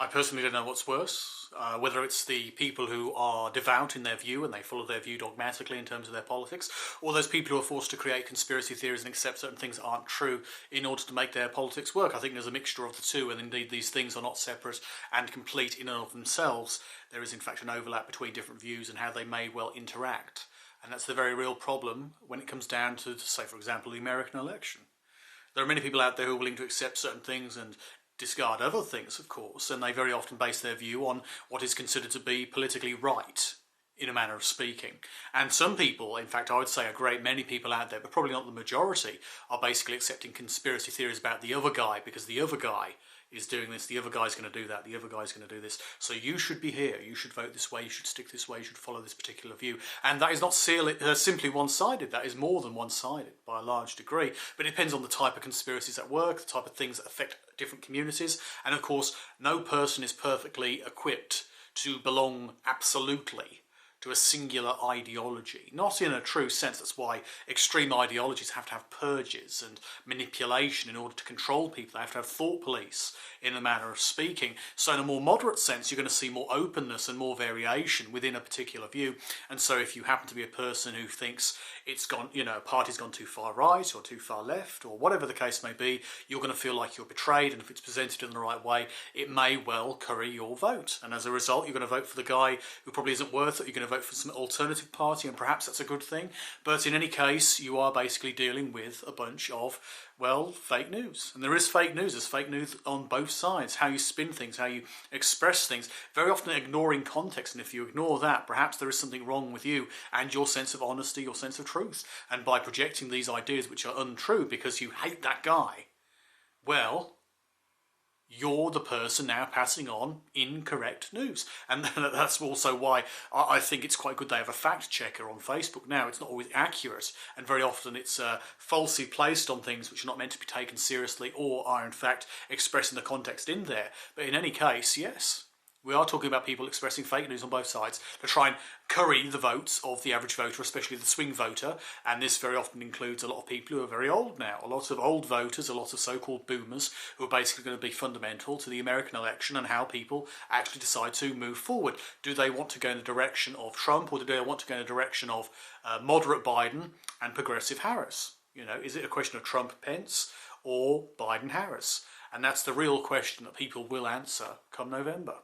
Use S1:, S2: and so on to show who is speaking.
S1: I personally don't know what's worse, whether it's the people who are devout in their view and they follow their view dogmatically in terms of their politics, or those people who are forced to create conspiracy theories and accept certain things that aren't true in order to make their politics work. I think there's a mixture of the two, and indeed these things are not separate and complete in and of themselves. There is in fact an overlap between different views and how they may well interact. And that's the very real problem when it comes down to, say for example, the American election. There are many people out there who are willing to accept certain things and discard other things, of course, and they very often base their view on what is considered to be politically right, in a manner of speaking. And some people, in fact I would say a great many people out there, but probably not the majority, are basically accepting conspiracy theories about the other guy, because the other guy is doing this, the other guy's going to do that, the other guy's going to do this, so you should be here, you should vote this way, you should stick this way, you should follow this particular view. And that is not simply one-sided, that is more than one-sided by a large degree, but it depends on the type of conspiracies at work, the type of things that affect different communities, and of course no person is perfectly equipped to belong absolutely to a singular ideology. Not in a true sense. That's why extreme ideologies have to have purges and manipulation in order to control people. They have to have thought police, in a manner of speaking. So in a more moderate sense, you're going to see more openness and more variation within a particular view. And so if you happen to be a person who thinks it's gone, you know, a party's gone too far right or too far left, or whatever the case may be, you're going to feel like you're betrayed, and if it's presented in the right way, it may well curry your vote. And as a result, you're going to vote for the guy who probably isn't worth it. You're going to vote for some alternative party, and perhaps that's a good thing. But in any case, you are basically dealing with a bunch of, well, fake news. And there is fake news. There's fake news on both sides. How you spin things, how you express things, very often ignoring context. And if you ignore that, perhaps there is something wrong with you and your sense of honesty, your sense of truth. And by projecting these ideas which are untrue because you hate that guy, well, you're the person now passing on incorrect news. And that's also why I think it's quite good they have a fact checker on Facebook now. It's not always accurate, and very often it's falsely placed on things which are not meant to be taken seriously, or are in fact expressing the context in there. But in any case, yes, we are talking about people expressing fake news on both sides to try and curry the votes of the average voter, especially the swing voter. And this very often includes a lot of people who are very old now. A lot of old voters, a lot of so-called boomers, who are basically going to be fundamental to the American election and how people actually decide to move forward. Do they want to go in the direction of Trump, or do they want to go in the direction of moderate Biden and progressive Harris? You know, is it a question of Trump-pence or Biden-Harris? And that's the real question that people will answer come November.